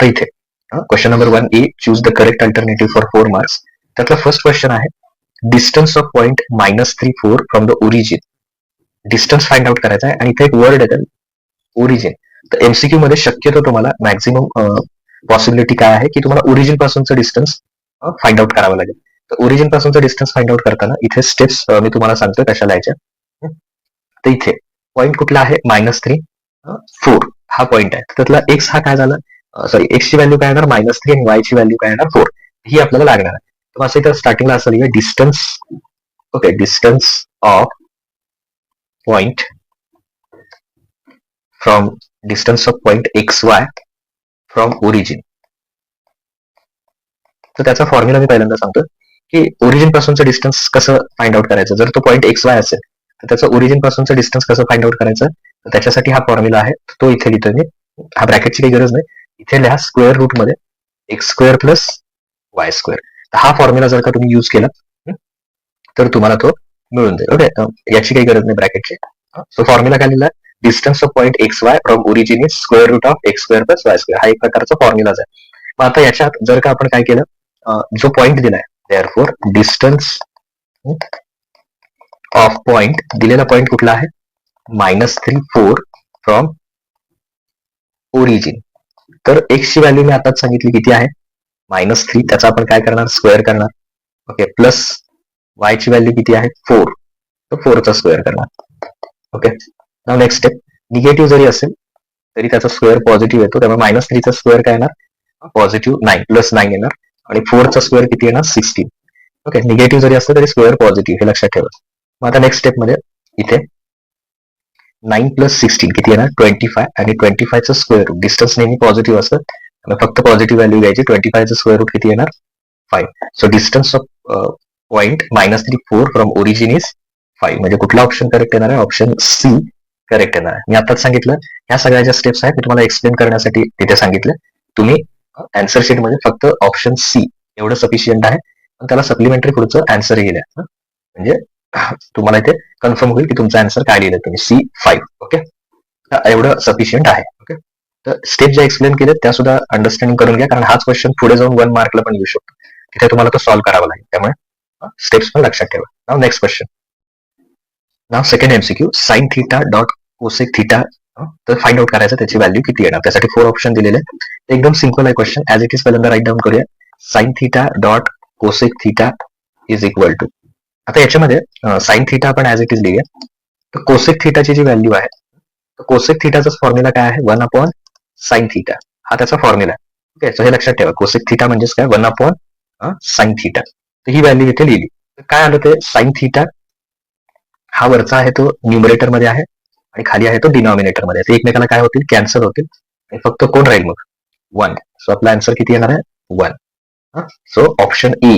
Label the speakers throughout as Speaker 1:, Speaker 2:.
Speaker 1: आता इथे question number 1A, choose the correct alternative for 4 marks. त्यातला फर्स्ट क्वेश्चन आहे, distance of point -3, 4 from the origin. Distance find out करायचा आहे आणि इथे एक वर्ड आहे ओरिजिन. तर एमसीक्यू मध्ये शक्यतो तुम्हाला मॅक्झिमम पॉसिबिलिटी काय आहे की तुम्हाला ओरिजिन पासूनचं डिस्टन्स फाइंड आउट करावं लागेल. तर ओरिजिन पासूनचं डिस्टन्स फाइंड आउट करताना इथे स्टेप्स मी तुम्हाला सांगतो कशा लिहायच्या. तर इथे पॉईंट कुठला आहे, -3, 4 हा पॉईंट आहे. त्यातला एक्स हा काय झाला, सॉरी एक्स ची व्हॅल्यू काय येणार -3 आणि वाय ची व्हॅल्यू काय येणार 4. ही आपल्याला लागणार आहे. तर असं इथं स्टार्टिंगला असं लिहिलं, distance, okay, distance of point from distance of point XY from origin. तर त्याचा फॉर्म्युला मी पहिल्यांदा सांगतो की ओरिजिन पासूनचं डिस्टन्स कसं फाइंड आउट करायचं. जर तो पॉईंट XY असेल तर त्याचं ओरिजिन पासूनचं डिस्टन्स कसं फाइंड आउट करायचं, तर त्याच्यासाठी हा फॉर्म्युला आहे, तो इथे लिहितो मी. हा ब्रॅकेटची काही गरज नाही, इथे लिहा स्क्वेअर रूट मध्ये x² प्लस y². हा फॉर्म्युला जर का तुम्ही युज केला तर तुम्हाला तो मिळून जाईल. ओके, याची काही गरज नाही ब्रॅकेटची. सो फॉर्म्युला काय लिहिला, distance of point XY from origin is square root of x² plus y². हा एक प्रकारचा फॉर्म्युलाच आहे. मग आता याच्यात जर का आपण काय केलं, जो पॉइंट दिलाय, देअरफॉर डिस्टन्स ऑफ पॉइंट, दिलेला पॉइंट कुठला आहे, -3, 4 फ्रॉम ओरिजिन. तर x ची व्हॅल्यू मी आताच सांगितली किती आहे, -3. त्याचा आपण काय करणार, स्क्वेअर करणार. ओके, प्लस y ची व्हॅल्यू किती आहे, 4. तर 4 चा स्क्वेअर करणार. Okay, now next step, negative जरी असेल तरी त्याचा स्क्वेअर पॉझिटिव्ह येतो, त्यामुळे -3 चा स्क्वेअर काय येणार, पॉझिटिव्ह 9 प्लस 9 येणार, आणि 4 चा स्क्वेअर किती येणार, 16. ओके, निगेटिव्ह जरी असलं तरी स्क्वेअर पॉझिटिव्ह, हे लक्षात ठेवा. मग आता नेक्स्ट स्टेप मध्ये इथे 9 प्लस 16 किती येणार, 25, आणि 25 चं स्क्वेअर रूट, डिस्टन्स नेहमी पॉझिटिव्ह असतं, फक्त पॉझिटिव्ह व्हॅल्यू घ्यायची. 25 चं स्क्वेअर रूट किती येणार, 5. So distance of point -3, 4 from origin is 5. म्हणजे कुठला ऑप्शन करेक्ट येणार आहे, ऑप्शन सी करेक्ट येणार आहे. मी आताच सांगितलं, ह्या सगळ्या ज्या स्टेप्स आहेत मी तुम्हाला एक्सप्लेन करण्यासाठी तिथे सांगितलं. तुम्ही आन्सर शीट मध्ये फक्त ऑप्शन सी एवढं सफिशियंट आहे, पण त्याला सप्लिमेंटरी पुढचं आन्सर लिहिलं, म्हणजे तुम्हाला इथे कन्फर्म होईल की तुमचा आन्सर काय लिहिलं तुम्ही, C5. ओके, एवढं सफिशियंट आहे. ओके, तर स्टेप ज्या एक्सप्लेन केल्या त्या सुद्धा अंडरस्टँडिंग करून घ्या, कारण हाच क्वेश्चन पुढे जाऊन 1 मार्कला पण येऊ शकतो. तिथे तुम्हाला तो सॉल्व्ह करावा लागेल, त्यामुळे स्टेप्स पण लक्षात ठेवा. नाव नेक्स्ट क्वेश्चन, नाव second MCQ, sine theta dot cosec theta. तर फाइंड आउट करायचं त्याची व्हॅल्यू किती येणार. त्यासाठी 4 ऑप्शन दिलेले. एकदम सिंपल आहे क्वेश्चन, ऍज इट इज पहिल्यांदा राईट डाऊन करूया. Sine theta dot cosec theta is equal to, आता याच्यामध्ये साइन थीटा आपण ऍज इट इज लिहूया. तर कोसेक थीटाची जी व्हॅल्यू आहे, तर कोसेक थीटाचा फॉर्म्युला काय आहे, 1/sin थीटा, हा त्याचा फॉर्म्युला आहे. ओके, सो हे लक्षात ठेवा, कोसेक थीटा म्हणजेच काय, 1/sin थीटा. तर ही व्हॅल्यू इथे लिहिली. तर काय आलं ते, साइन थीटा हा वरचा आहे तो न्यूमरेटर मध्ये आहे आणि खाली आहे तो डिनॉमिनेटर मध्ये. ते एकमेकाला काय होतील, कॅन्सल होतील, आणि फक्त कोण राहील मग, 1. सो आपला आन्सर किती येणार आहे, 1. सो ऑप्शन E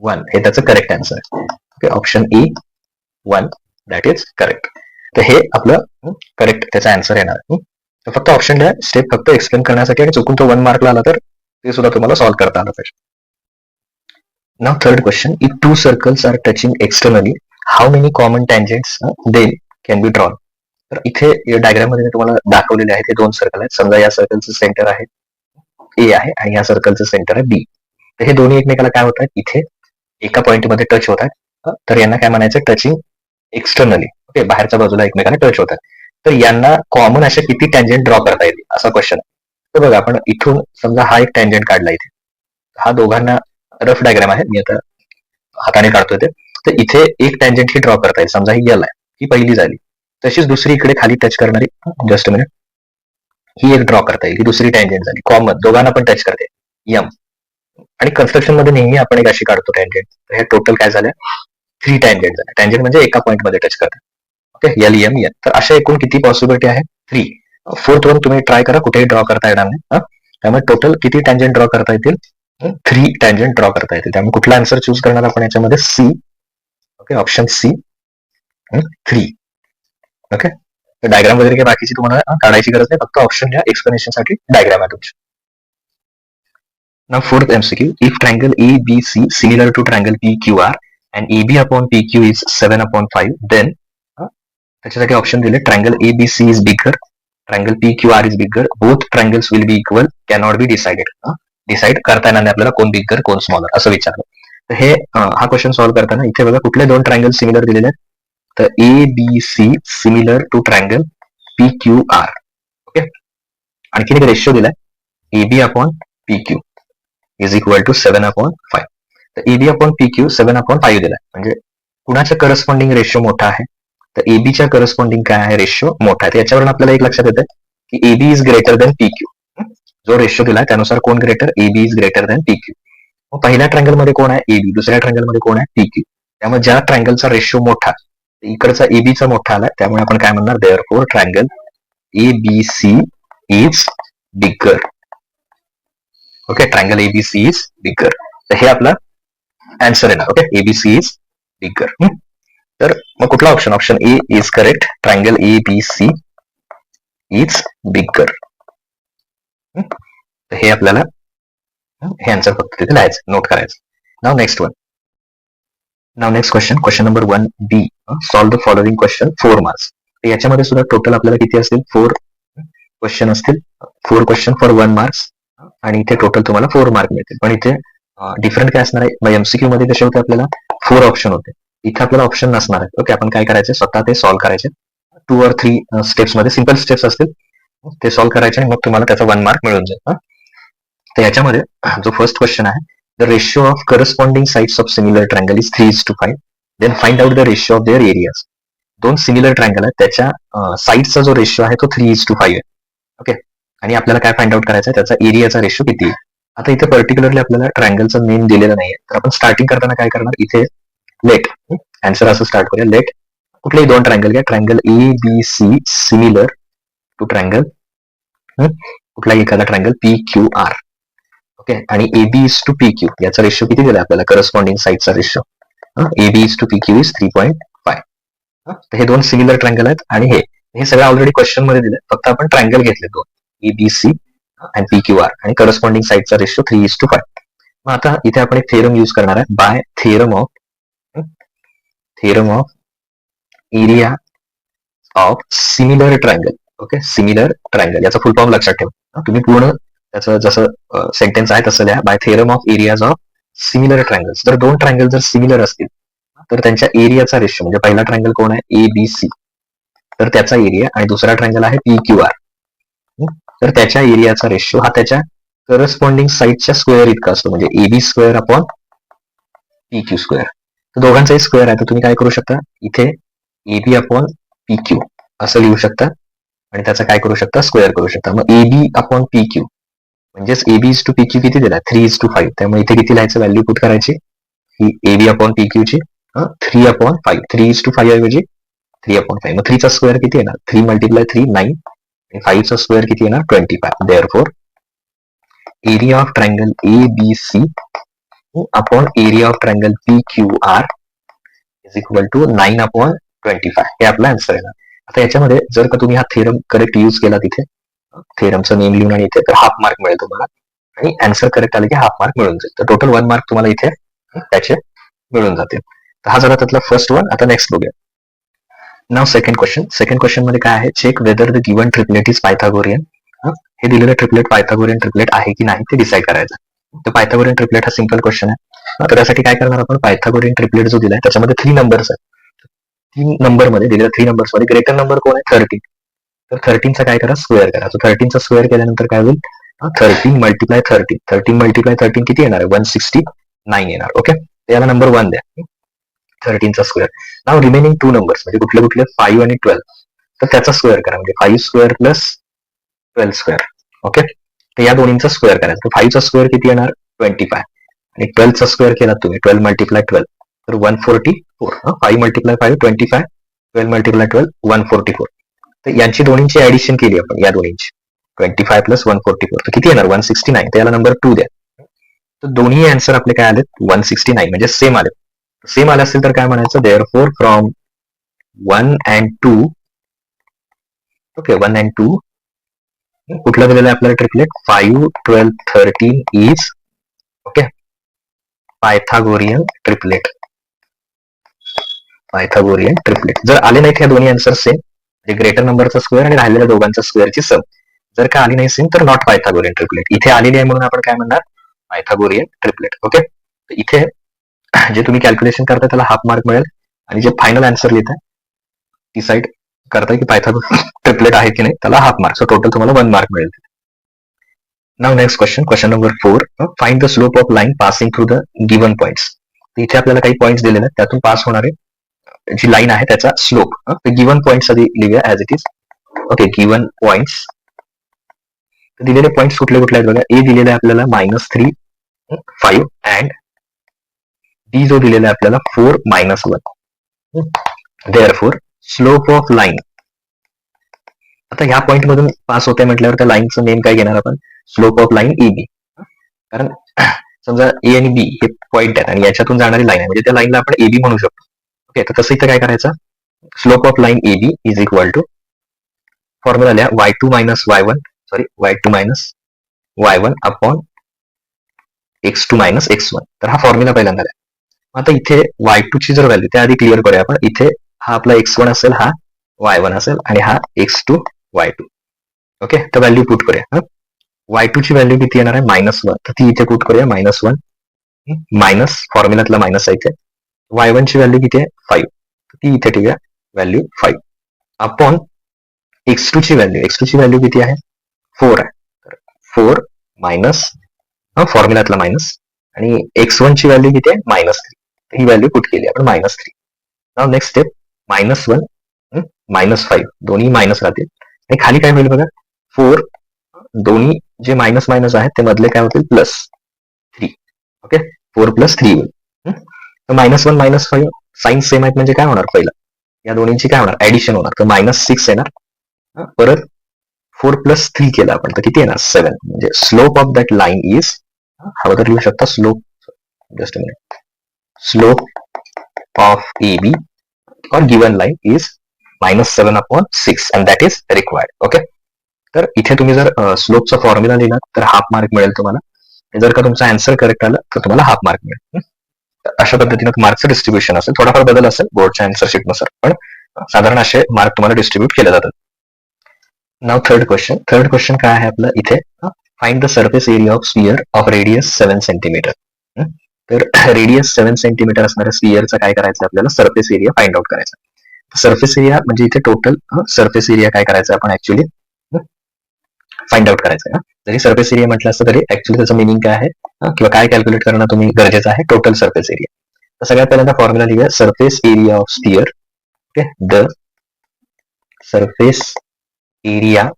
Speaker 1: 1 हे त्याचं करेक्ट आन्सर आहे. Okay, option E 1 that is correct. तर हे आपलं करेक्ट त्याचा आन्सर येणार आहे. तर फक्त ऑप्शन द्या, स्टेप फक्त एक्सप्लेन करण्यासाठी, आणि चुकून तो 1 मार्कला आला तर ते सुद्धा तुम्हाला सॉल्व्ह करता आलं पाहिजे. नाव third question, if 2 circles are touching externally, how many common tangents then can be drawn. तर इथे डायग्राम मध्ये तुम्हाला दाखवलेले आहेत, हे 2 सर्कल आहेत. समजा या सर्कलचं सेंटर आहे A आहे आणि या सर्कलचं सेंटर आहे B. तर हे दोन्ही एकमेकाला काय होत आहेत, इथे एका पॉइंट मध्ये टच होत आहेत. तर यांना काय म्हणायचं, टचिंग एक्सटर्नली. ओके, बाहेरच्या बाजूला एकमेकाला टच होतात. तर यांना कॉमन अशा किती टँजेंट ड्रॉ करता येतील, असा क्वेश्चन आहे. तर बघा, आपण इथून समजा हा एक टँजेंट काढला, इथे हा दोघांना रफ डायग्राम आहे, मी आता हाताने काढतोय ते. तर इथे एक टँजेंट ही ड्रॉ करता येईल, समजा ही L आहे, ही पहिली झाली. तशीच दुसरी इकडे खाली टच करणारी, जस्ट मिनिट, ही एक ड्रॉ करता येईल, ही दुसरी टँजेंट झाली. कॉमन दोघांना पण टच करते, M. आणि कन्स्ट्रक्शन मध्ये नेहमी आपण एक अशी काढतो टँजेंट. तर हे टोटल काय झालं, 3 टँजेंट झाले. टँजेंट म्हणजे एका पॉइंट मध्ये टच करतात. Okay, LM N. तर अशा एकूण किती पॉसिबिलिटी आहे, 3. 4th वन तुम्ही ट्राय करा, कुठेही ड्रॉ करता येणार नाही. त्यामुळे टोटल किती टँजेंट ड्रॉ करता येतील, 3 टँजेंट ड्रॉ करता येतील. त्यामुळे कुठला आन्सर चूज करणार आपण याच्यामध्ये, C. Okay, option C 3. Okay, diagram वगैरे काही बाकीची तुम्हाला काढायची गरज नाही, फक्त ऑप्शन घ्या, एक्सप्लेनेशन साठी डायग्राम आहे तुमची. Now fourth MCQ, if triangle ABC similar to triangle PQR and AB upon PQ is 7/5, then त्याच्यासाठी ऑप्शन दिले, triangle ABC is bigger triangle P Q R is bigger, both triangles will be equal, cannot be decided. Decide करता येणार नाही आपल्याला कोण बिगर कोण smaller असं विचारलं. तर हे हा क्वेश्चन सॉल्व्ह करताना इथे बघा कुठले दोन ट्रायंगल सिमिलर दिलेले आहेत. तर A B C similar to triangle P Q R. Okay, आणखीन एक रेशिओ दिलाय A B upon P Q is equal to 7/5. तर A B upon P Q 7/5 दिलाय, म्हणजे कुणाच्या करस्पॉन्डिंग रेशिओ मोठा आहे. तर एबीच्या करस्पॉन्डिंग काय आहे रेशिओ मोठा आहे. याच्यावरून आपल्याला एक लक्षात येतं की AB is greater than P Q. जो रेशिओ दिलाय त्यानुसार कोण greater, AB is greater than P Q. मग पहिल्या ट्रायंगल मध्ये कोण आहे, एबी. दुसऱ्या ट्रायंगल मध्ये कोण आहे, पी क्यू. त्यामुळे ज्या ट्रायंगलचा रेशिओ मोठा, इकडचा एबीचा मोठा आलाय, त्यामुळे आपण काय म्हणणार, therefore triangle ABC is bigger. Okay, triangle ABC is bigger. तर हे आपला आन्सर येणार. Okay, ABC is bigger. तर मग कुठला option, option A is correct, triangle ABC is bigger. हे आपल्याला हे आन्सर फक्त तिथे लिहायचं, नोट करायचं. Now next one. Now next question, question number 1B. Solve the following question 4 marks. याच्यामध्ये सुद्धा टोटल आपल्याला किती असतील, 4 क्वेश्चन असतील. 4 क्वेश्चन फॉर 1 मार्क्स, आणि इथे टोटल तुम्हाला 4 मार्क मिळतील. पण इथे डिफरंट काय असणार आहे, एमसीक्यू मध्ये कसे होते आपल्याला 4 ऑप्शन होते, इथे आपल्याला ऑप्शन नसणार आहे. ओके, आपण काय करायचे, स्वतः ते सॉल्व्ह करायचे. 2 or 3 स्टेप्स मध्ये, सिंपल स्टेप्स असतील, ते सॉल्व्ह करायचे आणि मग तुम्हाला त्याचा 1 मार्क मिळून जाईल. तर याच्यामध्ये जो फर्स्ट क्वेश्चन आहे, the ratio of corresponding sides of similar triangle is 3:5. Then find out the ratio of their areas. दोन सिमिलर ट्रायंगल आहेत, त्याच्या साइडचा जो रेशिओ आहे तो 3:5 आहे. ओके, आणि आपल्याला काय फाइंड आउट करायचं आहे, त्याचा एरियाचा रेशिओ किती आहे. आता इथे पर्टिक्युलरली आपल्याला ट्रायंगलचं नेम दिलेलं नाहीये, तर आपण स्टार्टिंग करताना काय करणार, इथे लेट आन्सर असं स्टार्ट करूया. लेट कुठलेही दोन ट्रायंगल घ्या, triangle A B C similar to triangle कुठलाही एखादा triangle P Q R. Okay, आणि A B is to P Q याचा रेशिओ किती दिला आपल्याला, करस्पॉन्डिंग साइडचा ratio A B is to P Q is 3.5. तर हे दोन सिमिलर ट्रायंगल आहेत, आणि हे सगळं ऑलरेडी क्वेश्चन मध्ये दिलं, फक्त आपण ट्रायंगल घेतले दोन, ए बी सी आणि पी क्यू आर, आणि करस्पॉन्डिंग साइडचा रेशिओ 3:5. मग आता इथे आपण एक थेरम यूज करणार आहे, by theorem of area of similar triangle. Okay, similar triangle याचा फुल फॉर्म लक्षात ठेवा. तुम्ही पूर्ण त्याचं जसं सेंटेन्स आहे तसं लिहा, by theorem of areas of similar triangles. जर दोन ट्रायंगल जर सिमिलर असतील तर त्यांच्या एरियाचा रेशिओ, म्हणजे पहिला ट्रायंगल कोण आहे, ए बी सी, तर त्याचा एरिया, आणि दुसरा ट्रायंगल आहे पी क्यू आर, तर त्याच्या एरियाचा रेशिओ हा त्याच्या करस्पॉन्डिंग साइडच्या स्क्वेअर इतका असतो, म्हणजे A B square upon P Q square. तर दोघांचाही स्क्वेअर आहे, तर तुम्ही काय करू शकता, इथे A B upon P Q असं लिहू शकता, आणि त्याचा काय करू शकता, स्क्वेअर करू शकता. मग A B upon P Q म्हणजेच A B is to P Q किती दिला, 3:5. त्यामुळे इथे किती लिहायचं, व्हॅल्यू पुट करायची, ही A B upon P Q ची 3/5, 3:5 ऐवजी 3/5. मग 3चा स्क्वेअर किती येणार, 3 × 3 9, आणि 5चा स्क्वेअर किती येणार, 25. Therefore area of triangle A B C upon area of triangle P Q R is equal to 9/25. हे आपला आन्सर येणार. आता याच्यामध्ये जर का तुम्ही हा थेरम करेक्ट यूज केला, तिथे थेरमचं नेम लिहून आणि इथे, तर हाफ मार्क मिळेल तुम्हाला, आणि आन्सर करेक्ट आले की हाफ मार्क मिळून जाईल. तर टोटल 1 मार्क तुम्हाला इथे त्याचे मिळून जातील. तर हा झाला त्यातला फर्स्ट वन. आता नेक्स्ट बघूया. Now second question. Second question मध्ये काय आहे, check whether the given triplet is Pythagorean. हे दिलेलं ट्रिपलेट पायथागोरियन ट्रिपलेट आहे की नाही ते डिसाईड करायचं. तर पायथागोरियन ट्रिपलेट हा सिंपल क्वेश्चन आहे. तर त्यासाठी काय करणार आपण, पायथागोरियन ट्रिपलेट जो दिलाय त्याच्यामध्ये 3 नंबर्स आहेत. 3 नंबर मध्ये दिलेल्या 3 नंबर्स मध्ये ग्रेटर नंबर कोण आहे, 13. तर 13चा काय करा, स्क्वेअर करा. तर 13चा स्क्वेअर केल्यानंतर काय होईल, 13 × 13, 13 × 13 किती येणार आहे, 169 येणार. ओके, याला नंबर 1 द्या, 13चा स्क्वेअर. नाव रिमेनिंग 2 नंबर्स म्हणजे कुठले कुठले, 5 आणि 12, तर त्याचा स्क्वेअर करा, म्हणजे 5 स्क्वेअर प्लस 12 स्क्वेअर. ओके, तर या दोन्हींचा स्क्वेअर करायचा. तर 5चा स्क्वेअर किती येणार, 25, आणि 12चा स्क्वेअर केला तुम्ही, 12 × 12, तर 144. 5 × 5 25, 12 × 12 144. तर यांची दोन्हींची ऍडिशन केली आपण, या दोन्हींची 25 + 144, तर किती येणार, 169. तर याला नंबर 2 द्या. तर दोन्ही आन्सर आपले काय आले, 169, म्हणजे सेम आले. सेम आले असेल तर काय म्हणायचं, therefore from 1 and 2, okay, 1 and 2 कुठला दिलेला आहे आपल्याला triplet, 5 12 13 is, okay, Pythagorean triplet. Pythagorean triplet. जर आले नाहीत ह्या दोन्ही आन्सर सेम, म्हणजे ग्रेटर नंबरचा स्क्वेअर आणि राहिलेल्या दोघांच्या स्क्वेअरची सम. जर का आली नाही सेम तर नॉट पायथागोरियन ट्रिपलेट. इथे आलेली आहे म्हणून आपण काय म्हणणार, पायथागोरियन ट्रिपलेट. ओके, इथे जे तुम्ही कॅल्क्युलेशन करता त्याला हाफ मार्क मिळेल आणि जे फायनल आन्सर लिहिताय डिसाइड करताय की पायथागोरियन ट्रिपलेट आहे की नाही त्याला हाफ मार्क. सो टोटल तुम्हाला 1 मार्क मिळेल. Now next question number 4. Find the slope of line passing through the given points. इथे आपल्याला काही पॉइंट्स दिलेले आहेत, त्यातून पास होणारे जी लाईन आहे त्याचा स्लोप. गिवन पॉइंट्स आधी लिहूया as it is. Okay, given points. दिलेले पॉइंट्स कुठले कुठले आहेत बघा. ए दिलेले आहे आपल्याला -3, 5 अँड डी जो दिलेला आहे आपल्याला 4, -1. Therefore slope of line. आता ह्या पॉइंट मधून पास होते म्हटल्यावर त्या लाईनचं नेम काय घेणार आपण, स्लोप ऑफ लाईन AB. कारण समजा ए आणि बी हे पॉइंट आहेत आणि याच्यातून जाणारी लाईन आहे म्हणजे त्या लाईनला आपण AB म्हणू शकतो. ओके, तर तसं इथं काय करायचं, slope of line AB is equal to formula लिहा y2 minus y1 sorry y2 minus y1 upon x2 minus x1. तर हा फॉर्म्युला पहिल्यांदा आहे. आता इथे y2 ची जर व्हॅल्यू त्या आधी क्लिअर करूया आपण. इथे हा आपला x1 असेल, हा y1 असेल आणि हा x2 y2. ओके, तर व्हॅल्यू पुट करूया. y2 ची व्हॅल्यू किती येणार आहे -1, तर ती इथे पुट करूया -1 मायनस फॉर्म्युलातला मायनस आहे इथे. y1 ची व्हॅल्यू किती आहे 5, तर ती इथे ठेवूया व्हॅल्यू 5 अपॉन x2 ची व्हॅल्यू किती आहे 4 आहे. तर 4 मायनस फॉर्म्युलातला मायनस आणि x1 ची व्हॅल्यू किती आहे -3. ही व्हॅल्यू पुट केली आपण -3. नाउ नेक्स्ट स्टेप -1 -5 दोन्ही मायनस राहतील आणि खाली काय होईल बघा 4 दोन्ही जे मायनस मायनस आहेत ते मधले काय होतील +3. ओके, 4 + 3 होईल. तर -1 -5 साइन सेम आहेत म्हणजे काय होणार, पहिला या दोन्हींची काय होणार ऍडिशन होणार, तर -6 येणार. परत 4 + 3 केलं आपण तर किती येणार 7. म्हणजे slope of that line is, हवं तर लिहू शकता slope, just a minute, slope of AB or given line is -7/6 and that is required. Okay, तर इथे तुम्ही जर स्लोपचा फॉर्म्युला लिहिला तर हाफ मार्क मिळेल तुम्हाला. जर का तुमचा आन्सर करेक्ट आला तर तुम्हाला हाफ मार्क मिळेल. अशा पद्धतीने मार्कचं डिस्ट्रीब्युशन असेल, थोडाफार बदल असेल बोर्डच्या आन्सर शीटनुसार, पण साधारण असे मार्क तुम्हाला डिस्ट्रीब्यूट केले जातात. नाव थर्ड क्वेश्चन काय आहे आपलं इथे, find the surface area of sphere of radius 7 centimetre. तर रेडियस 7 सेंटीमीटर असणाऱ्या स्फिअरचा काय करायचं आपल्याला, सरफेस एरिया फाइंड आउट करायचा. सरफेस एरिया म्हणजे इथे टोटल सरफेस एरिया काय करायचं आपण ऍक्च्युली फाइंड आउट करायचं. जरी सरफेस एरिया म्हटलं असतं तरी ऍक्च्युली त्याचं मिनिंग काय आहे किंवा काय कॅल्क्युलेट करणं तुम्ही गरजेचं आहे, टोटल सरफेस एरिया. तर सगळ्यात पहिल्यांदा फॉर्म्युला लिहूया surface area of sphere. Okay, the surface area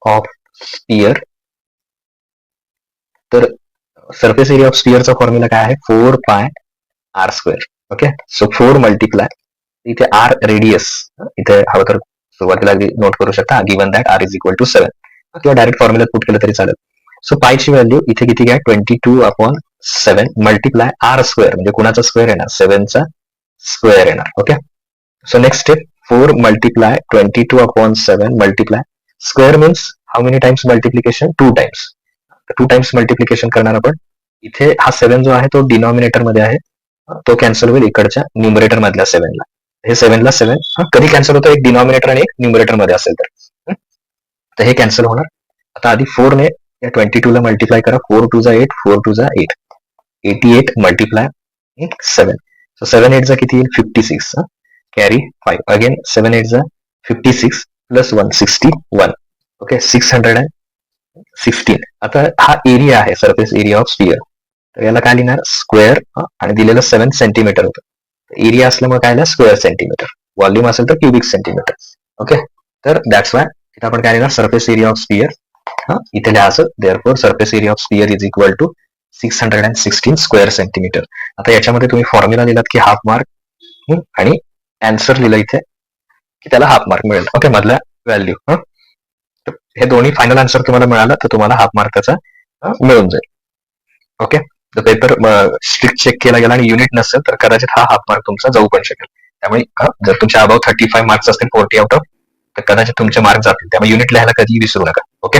Speaker 1: of sphere. तर सरफेस एरिया ऑफ स्फिअरचा फॉर्म्युला काय आहे 4πr². ओके, सो 4 मल्टिप्लाय इथे r रेडियस, इथे हवं तर सुरुवातीला नोट करू शकता given that r is equal to 7 किंवा डायरेक्ट फॉर्म्युल्यात पुट केलं तरी चालेल. सो पायची व्हॅल्यू इथे किती घ्या 22/7 मल्टिप्लाय r² म्हणजे कुणाचा स्क्वेअर येणार 7चा स्क्वेअर येणार. Okay, so next step 4 multiply 22/7 multiply square means how many times multiplication 2 times. 2 times multiplication करणार आपण. इथे हा 7 जो आहे तो डिनॉमिनेटर मध्ये आहे, तो कॅन्सल होईल इकडच्या न्यूमरेटर मधल्या 7ला. हे 7ला 7 कधी कॅन्सल होतं, एक डिनॉमिनेटर आणि एक न्यूमरेटर मध्ये असेल तर हे कॅन्सल होणार. आता आधी 4 ने या 22 ला मल्टिप्लाय करा. 4 2 जा 8, 4 2 जा 8, 88 मल्टिप्लाय 7. सो 7 8 जा किती येईल 56. कॅरी 5 अगेन 7 8 जा 56 प्लस 1 61. ओके, 616. आता हा एरिया आहे सरफेस एरिया ऑफ स्फिअर. तर याला काय लिहिणार स्क्वेअर आणि दिलेलं 7 सेंटीमीटर होतं. एरिया असल्यामुळे काय लिहिणार स्क्वेअर सेंटीमीटर, व्हॉल्यूम असेल तर क्युबिक सेंटीमीटर. ओके, तर दॅट्स वाय इथे आपण काय लिहिणार सरफेस एरिया ऑफ स्फिअर. इथे लिहायचं therefore surface area of sphere is equal to 616 square centimetre. आता याच्यामध्ये तुम्ही फॉर्म्युला लिहिलात की हाफ मार्क आणि आन्सर लिहिलं इथे की त्याला हाफ मार्क मिळेल. ओके, मधल्या व्हॅल्यू हे दोन्ही फायनल आन्सर तुम्हाला मिळाला तर तुम्हाला हाफ मार्काचा मिळून जाईल. ओके, तर पेपर स्ट्रिक्ट चेक केला गेला आणि युनिट नसेल तर कदाचित हा हाफ मार्क तुमचा जाऊ पण शकेल. त्यामुळे जर तुमच्या अबाव 35 मार्क्स असतील 40 आउट ऑफ तर कदाचित तुमचे मार्क जातील. त्यामुळे युनिट लिहायला कधीही विसरू नका. ओके.